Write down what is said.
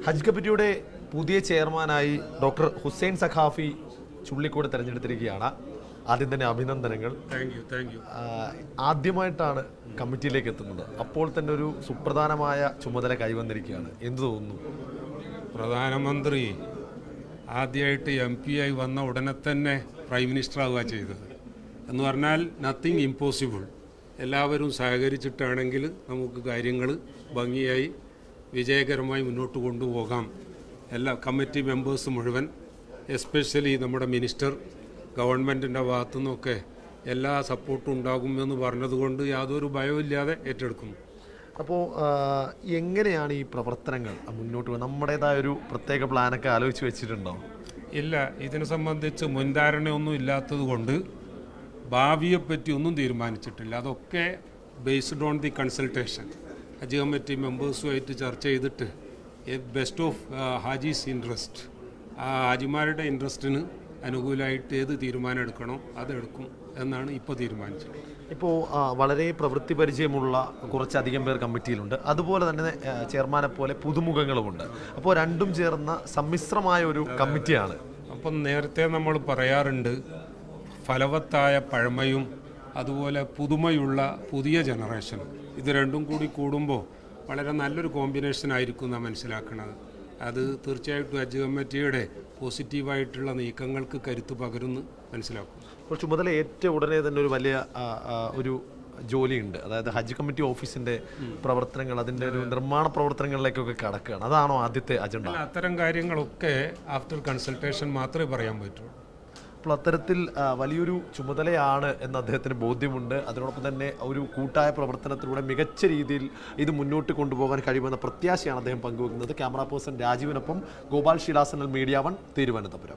ഹജ്ജ് കമ്മിറ്റിയുടെ പുതിയ ചെയർമാനായി ഡോക്ടർ ഹുസൈൻ സഖാഫി ചുള്ളിക്കോട് തെരഞ്ഞെടുത്തിരിക്കുകയാണ്. ആദ്യം തന്നെ അഭിനന്ദനങ്ങൾ. ആദ്യമായിട്ടാണ് കമ്മിറ്റിയിലേക്ക് എത്തുന്നത്. അപ്പോൾ തന്നെ ഒരു സുപ്രധാനമായ ചുമതല കൈവന്നിരിക്കുകയാണ്. എന്ത് തോന്നുന്നു? പ്രധാനമന്ത്രി ആദ്യമായിട്ട് MP ആയി വന്ന ഉടനെ തന്നെ പ്രൈം മിനിസ്റ്റർ ആവുക ചെയ്തത്. എന്ന് പറഞ്ഞാൽ നത്തിങ് ഇമ്പോസിബിൾ. എല്ലാവരും സഹകരിച്ചിട്ടാണെങ്കിൽ നമുക്ക് കാര്യങ്ങൾ ഭംഗിയായി വിജയകരമായി മുന്നോട്ട് കൊണ്ടുപോകാം. എല്ലാ കമ്മിറ്റി മെമ്പേഴ്സ് മുഴുവൻ, എസ്പെഷ്യലി നമ്മുടെ മിനിസ്റ്റർ, ഗവൺമെൻറ്റിൻ്റെ ഭാഗത്തു നിന്നൊക്കെ എല്ലാ സപ്പോർട്ടും ഉണ്ടാകുമെന്ന് പറഞ്ഞതുകൊണ്ട് യാതൊരു ഭയമില്ലാതെ ഏറ്റെടുക്കുന്നു. അപ്പോൾ എങ്ങനെയാണ് ഈ പ്രവർത്തനങ്ങൾ മുന്നോട്ട് പോകുന്നത്? നമ്മുടേതായൊരു പ്രത്യേക പ്ലാനൊക്കെ ആലോചിച്ച് വെച്ചിട്ടുണ്ടോ? ഇല്ല, ഇതിനെ സംബന്ധിച്ച് മുൻധാരണയൊന്നും ഇല്ലാത്തത് കൊണ്ട് ഭാവിയെപ്പറ്റി ഒന്നും തീരുമാനിച്ചിട്ടില്ല. അതൊക്കെ based on the consultation. Hajj committee മെമ്പേഴ്സുമായിട്ട് ചർച്ച ചെയ്തിട്ട് ബെസ്റ്റ് ഓഫ് ഹാജീസ് ഇൻട്രസ്റ്റ്, ആ ഹാജിമാരുടെ ഇൻട്രസ്റ്റിന് അനുകൂലമായിട്ട് ഏത് തീരുമാനം എടുക്കണോ അതെടുക്കും എന്നാണ് ഇപ്പോൾ തീരുമാനിച്ചത്. ഇപ്പോൾ വളരെ പ്രവൃത്തി പരിചയമുള്ള കുറച്ചധികം പേർ കമ്മിറ്റിയിലുണ്ട്. അതുപോലെ തന്നെ ചെയർമാനെ പോലെ പുതുമുഖങ്ങളുമുണ്ട്. അപ്പോൾ രണ്ടും ചേർന്ന സമ്മിശ്രമായ ഒരു കമ്മിറ്റിയാണ്. അപ്പം നേരത്തെ നമ്മൾ പറയാറുണ്ട്, ഫലവത്തായ പഴമയും അതുപോലെ പുതുമയുള്ള പുതിയ ജനറേഷൻ, ഇത് രണ്ടും കൂടി കൂടുമ്പോൾ വളരെ നല്ലൊരു കോമ്പിനേഷൻ ആയിരിക്കും നാം മനസ്സിലാക്കുന്നത്. അത് തീർച്ചയായിട്ടും ഹജ്ജ് കമ്മിറ്റിയുടെ പോസിറ്റീവായിട്ടുള്ള നീക്കങ്ങൾക്ക് കരുത്ത് പകരുന്നു മനസ്സിലാക്കും. ഇപ്പോൾ ചുമതല ഏറ്റവും ഉടനെ തന്നെ ഒരു വലിയ ഒരു ജോലിയുണ്ട്. അതായത് ഹജ്ജ് കമ്മിറ്റി ഓഫീസിൻ്റെ പ്രവർത്തനങ്ങൾ, അതിൻ്റെ ഒരു നിർമ്മാണ പ്രവർത്തനങ്ങളിലേക്കൊക്കെ കടക്കുകയാണ്. അതാണോ ആദ്യത്തെ അജണ്ട? അത്തരം കാര്യങ്ങളൊക്കെ ആഫ്റ്റർ കൺസൾട്ടേഷൻ മാത്രമേ പറയാൻ പറ്റുള്ളൂ. അപ്പോൾ അത്തരത്തിൽ വലിയൊരു ചുമതലയാണ് എന്ന് അദ്ദേഹത്തിന് ബോധ്യമുണ്ട്. അതിനോടൊപ്പം തന്നെ ഒരു കൂട്ടായ പ്രവർത്തനത്തിലൂടെ മികച്ച രീതിയിൽ ഇത് മുന്നോട്ട് കൊണ്ടുപോകാൻ കഴിയുമെന്ന പ്രത്യാശയാണ് അദ്ദേഹം പങ്കുവെക്കുന്നത്. ക്യാമറ പേഴ്സൺ രാജീവിനൊപ്പം ഗോപാൽ ശിലാസനൽ, മീഡിയ 1, തിരുവനന്തപുരം.